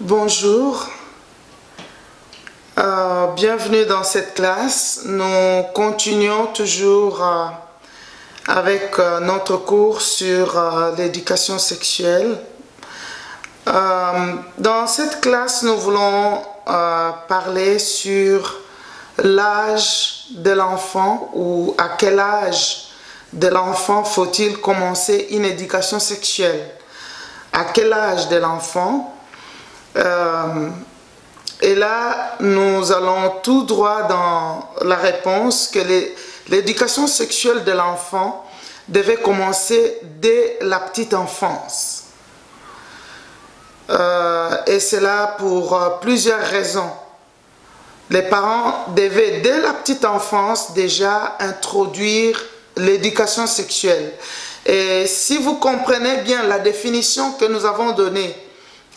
Bonjour, bienvenue dans cette classe. Nous continuons toujours avec notre cours sur l'éducation sexuelle. Dans cette classe, nous voulons parler sur l'âge de l'enfant ou à quel âge de l'enfant faut-il commencer une éducation sexuelle. À quel âge de l'enfant? Et là, nous allons tout droit dans la réponse que l'éducation sexuelle de l'enfant devait commencer dès la petite enfance. Et cela pour plusieurs raisons. Les parents devaient dès la petite enfance déjà introduire l'éducation sexuelle. Et si vous comprenez bien la définition que nous avons donnée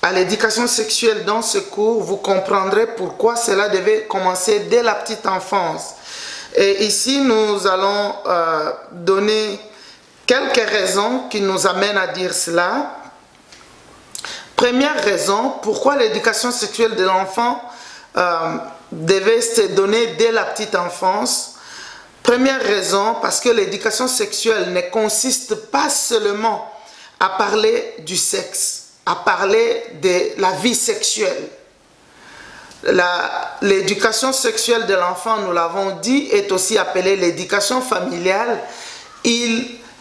à l'éducation sexuelle dans ce cours, vous comprendrez pourquoi cela devait commencer dès la petite enfance. Et ici, nous allons donner quelques raisons qui nous amènent à dire cela. Première raison, pourquoi l'éducation sexuelle de l'enfant devait se donner dès la petite enfance. Première raison, parce que l'éducation sexuelle ne consiste pas seulement à parler du sexe, à parler de la vie sexuelle. L'éducation sexuelle de l'enfant, nous l'avons dit, est aussi appelée l'éducation familiale.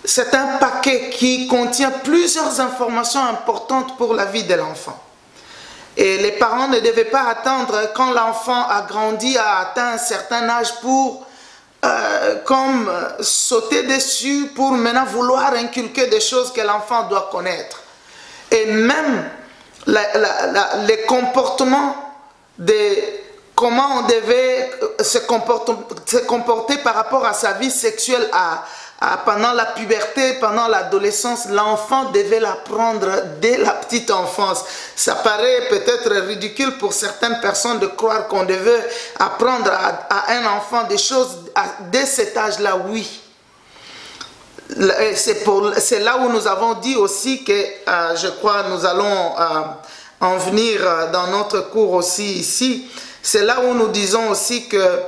C'est un paquet qui contient plusieurs informations importantes pour la vie de l'enfant. Et les parents ne devaient pas attendre quand l'enfant a grandi, a atteint un certain âge pour comme sauter dessus pour maintenant vouloir inculquer des choses que l'enfant doit connaître. Et même les comportements de comment on devait se comporter par rapport à sa vie sexuelle pendant la puberté, pendant l'adolescence, l'enfant devait l'apprendre dès la petite enfance. Ça paraît peut-être ridicule pour certaines personnes de croire qu'on devait apprendre à un enfant des choses dès cet âge-là, oui. C'est là où nous avons dit aussi que, je crois, nous allons en venir dans notre cours aussi ici. C'est là où nous disons aussi que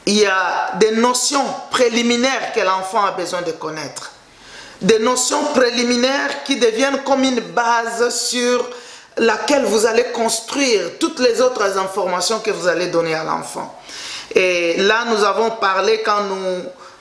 il y a des notions préliminaires que l'enfant a besoin de connaître. Des notions préliminaires qui deviennent comme une base sur laquelle vous allez construire toutes les autres informations que vous allez donner à l'enfant. Et là, nous avons parlé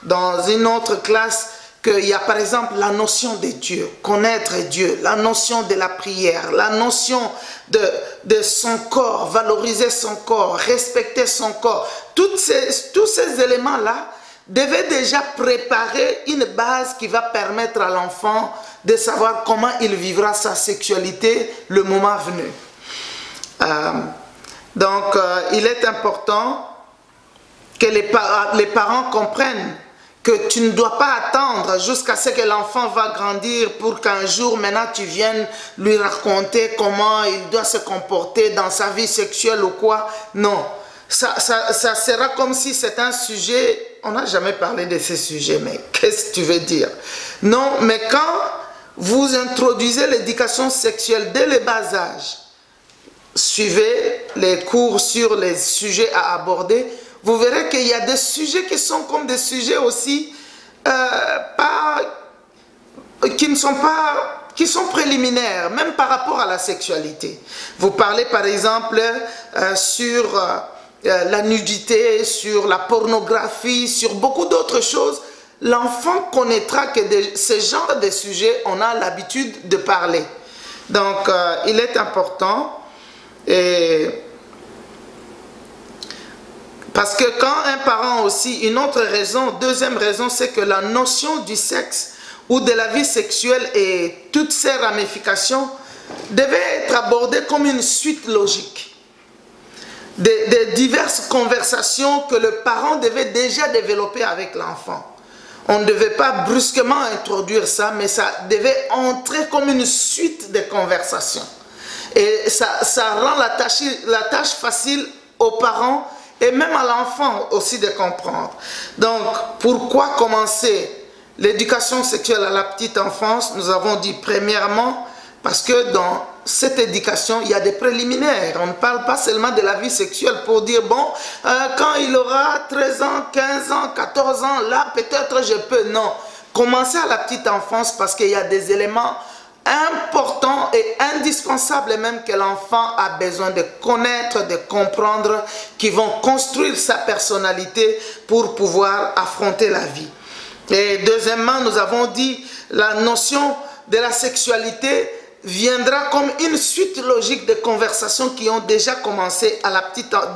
dans une autre classe, qu'il y a par exemple la notion de Dieu, connaître Dieu, la notion de la prière, la notion de son corps, valoriser son corps, respecter son corps. Tous ces éléments-là devaient déjà préparer une base qui va permettre à l'enfant de savoir comment il vivra sa sexualité le moment venu. Donc, il est important que les parents comprennent que tu ne dois pas attendre jusqu'à ce que l'enfant va grandir pour qu'un jour, maintenant, tu viennes lui raconter comment il doit se comporter dans sa vie sexuelle ou quoi. Non, ça sera comme si c'était un sujet, on n'a jamais parlé de ce sujet, mais qu'est-ce que tu veux dire? Non, mais quand vous introduisez l'éducation sexuelle dès le bas âge, suivez les cours sur les sujets à aborder, vous verrez qu'il y a des sujets qui sont comme des sujets aussi qui sont préliminaires, même par rapport à la sexualité. Vous parlez par exemple sur la nudité, sur la pornographie, sur beaucoup d'autres choses. L'enfant connaîtra que ce genre de sujets, on a l'habitude de parler. Donc, il est important. Parce que quand un parent aussi, une autre raison, deuxième raison, c'est que la notion du sexe ou de la vie sexuelle et toutes ses ramifications devaient être abordées comme une suite logique de diverses conversations que le parent devait déjà développer avec l'enfant. On ne devait pas brusquement introduire ça, mais ça devait entrer comme une suite de conversations. Et ça rend la tâche facile aux parents et même à l'enfant aussi de comprendre. Donc, pourquoi commencer l'éducation sexuelle à la petite enfance? Nous avons dit premièrement, parce que dans cette éducation, il y a des préliminaires. On ne parle pas seulement de la vie sexuelle pour dire, bon, quand il aura 13 ans, 15 ans, 14 ans, là, peut-être je peux. Non. Commencez à la petite enfance parce qu'il y a des éléments importants et indispensables même que l'enfant a besoin de connaître, de comprendre, qui vont construire sa personnalité pour pouvoir affronter la vie. Et deuxièmement, nous avons dit, la notion de la sexualité viendra comme une suite logique de conversations qui ont déjà commencé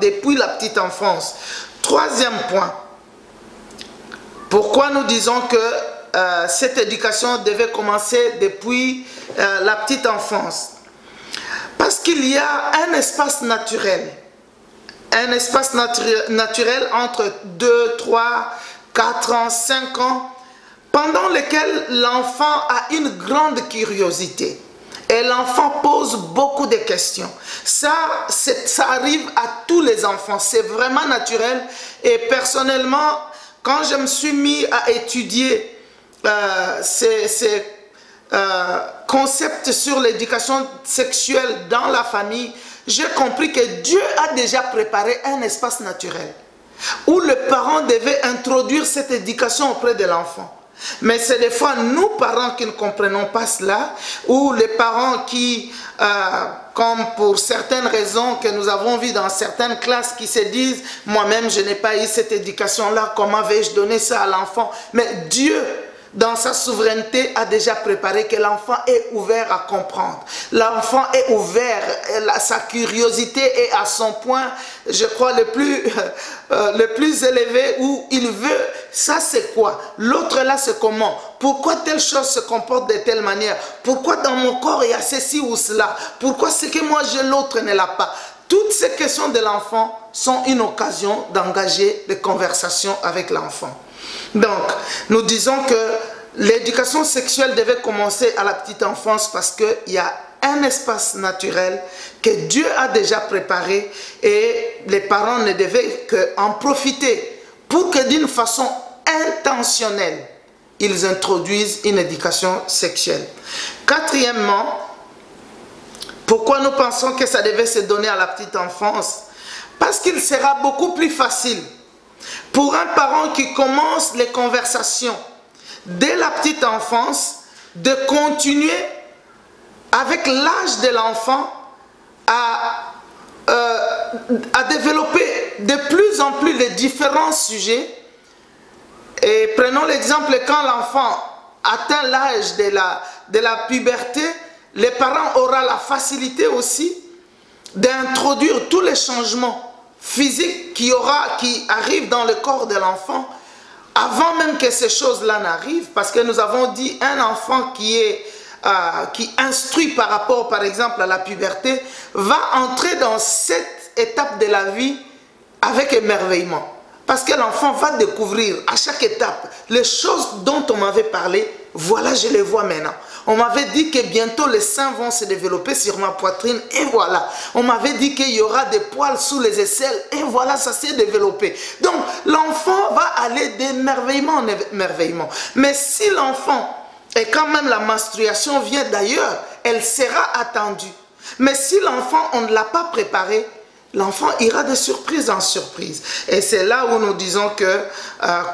depuis la petite enfance. Troisième point, pourquoi nous disons que cette éducation devait commencer depuis la petite enfance? Parce qu'il y a un espace naturel entre 2, 3, 4 ans, 5 ans, pendant lequel l'enfant a une grande curiosité. Et l'enfant pose beaucoup de questions. Ça arrive à tous les enfants. C'est vraiment naturel. Et personnellement, quand je me suis mis à étudier ces concepts sur l'éducation sexuelle dans la famille, j'ai compris que Dieu a déjà préparé un espace naturel où le parent devait introduire cette éducation auprès de l'enfant. Mais c'est des fois nous, parents, qui ne comprenons pas cela, ou les parents qui, comme pour certaines raisons que nous avons vues dans certaines classes, qui se disent, moi-même, je n'ai pas eu cette éducation-là, comment vais-je donner ça à l'enfant? Mais Dieu, dans sa souveraineté, a déjà préparé que l'enfant est ouvert à comprendre. L'enfant est ouvert, sa curiosité est à son point, je crois, le plus élevé, où il veut, ça c'est quoi? L'autre là c'est comment? Pourquoi telle chose se comporte de telle manière? Pourquoi dans mon corps il y a ceci ou cela? Pourquoi ce que moi j'ai, l'autre ne l'a pas? Toutes ces questions de l'enfant sont une occasion d'engager des conversations avec l'enfant. Donc, nous disons que l'éducation sexuelle devait commencer à la petite enfance parce qu'il y a un espace naturel que Dieu a déjà préparé et les parents ne devaient qu'en profiter pour que d'une façon intentionnelle, ils introduisent une éducation sexuelle. Quatrièmement, pourquoi nous pensons que ça devait se donner à la petite enfance? Parce qu'il sera beaucoup plus facile pour un parent qui commence les conversations dès la petite enfance de continuer avec l'âge de l'enfant à développer de plus en plus les différents sujets. Et prenons l'exemple, quand l'enfant atteint l'âge de la puberté, les parents auront la facilité aussi d'introduire tous les changements physiques qui arrivent dans le corps de l'enfant avant même que ces choses-là n'arrivent, parce que nous avons dit un enfant qui instruit par rapport, par exemple, à la puberté, va entrer dans cette étape de la vie avec émerveillement. Parce que l'enfant va découvrir à chaque étape les choses dont on m'avait parlé, voilà, je les vois maintenant. On m'avait dit que bientôt les seins vont se développer sur ma poitrine, et voilà. On m'avait dit qu'il y aura des poils sous les aisselles, et voilà, ça s'est développé. Donc, l'enfant va aller d'émerveillement en émerveillement. Mais si l'enfant, et quand même la menstruation vient d'ailleurs, elle sera attendue. Mais si l'enfant, on ne l'a pas préparé, l'enfant ira de surprise en surprise. Et c'est là où nous disons que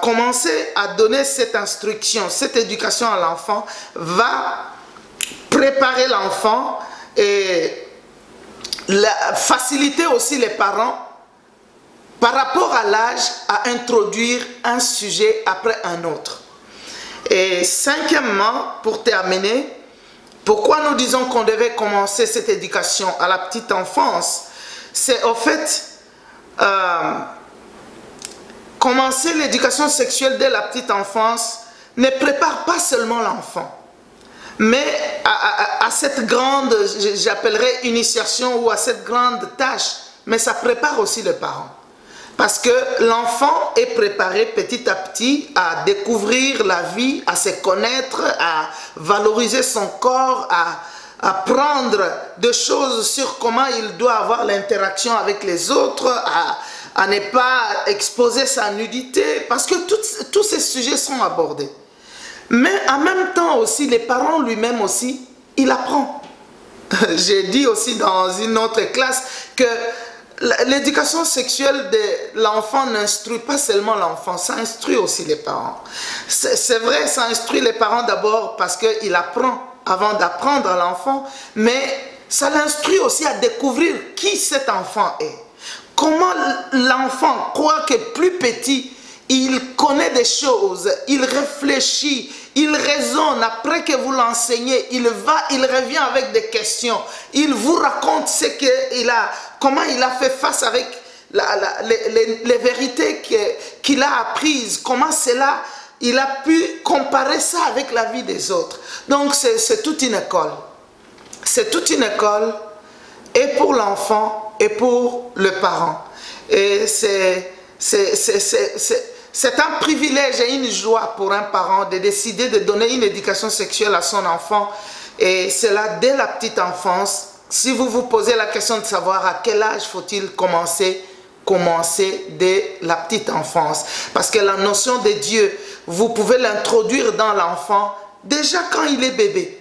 commencer à donner cette instruction, cette éducation à l'enfant va préparer l'enfant et faciliter aussi les parents par rapport à l'âge à introduire un sujet après un autre. Et cinquièmement, pour terminer, pourquoi nous disons qu'on devait commencer cette éducation à la petite enfance? C'est au fait, commencer l'éducation sexuelle dès la petite enfance ne prépare pas seulement l'enfant, mais à cette grande, j'appellerais initiation, ou à cette grande tâche, mais ça prépare aussi les parents. Parce que l'enfant est préparé petit à petit à découvrir la vie, à se connaître, à valoriser son corps, à prendre des choses sur comment il doit avoir l'interaction avec les autres, à ne pas exposer sa nudité, parce que tous ces sujets sont abordés. Mais en même temps aussi, les parents lui-même aussi, il apprend. j'ai dit aussi dans une autre classe que l'éducation sexuelle de l'enfant n'instruit pas seulement l'enfant, ça instruit aussi les parents. C'est vrai, ça instruit les parents d'abord parce qu'il apprend avant d'apprendre à l'enfant, mais ça l'instruit aussi à découvrir qui cet enfant est. Comment l'enfant croit que plus petit, il connaît des choses, il réfléchit, il raisonne. Après que vous l'enseignez, il revient avec des questions. Il vous raconte ce qu'il a, comment il a fait face avec les vérités qu'il a apprises, comment cela, il a pu comparer ça avec la vie des autres. Donc c'est toute une école. C'est toute une école, et pour l'enfant et pour le parent. Et c'est un privilège et une joie pour un parent de décider de donner une éducation sexuelle à son enfant. Et c'est là dès la petite enfance. Si vous vous posez la question de savoir à quel âge faut-il commencer dès la petite enfance. Parce que la notion de Dieu, vous pouvez l'introduire dans l'enfant déjà quand il est bébé.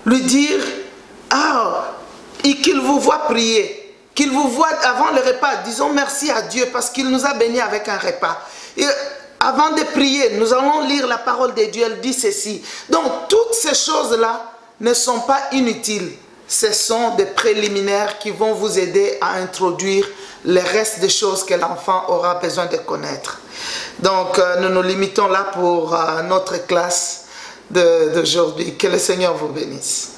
Lui dire, et qu'il vous voit prier. Qu'il vous voit avant le repas, disons merci à Dieu parce qu'il nous a bénis avec un repas. Et avant de prier, nous allons lire la parole de Dieu, elle dit ceci. Donc, toutes ces choses-là ne sont pas inutiles. Ce sont des préliminaires qui vont vous aider à introduire le reste des choses que l'enfant aura besoin de connaître. Donc, nous nous limitons là pour notre classe d'aujourd'hui. Que le Seigneur vous bénisse.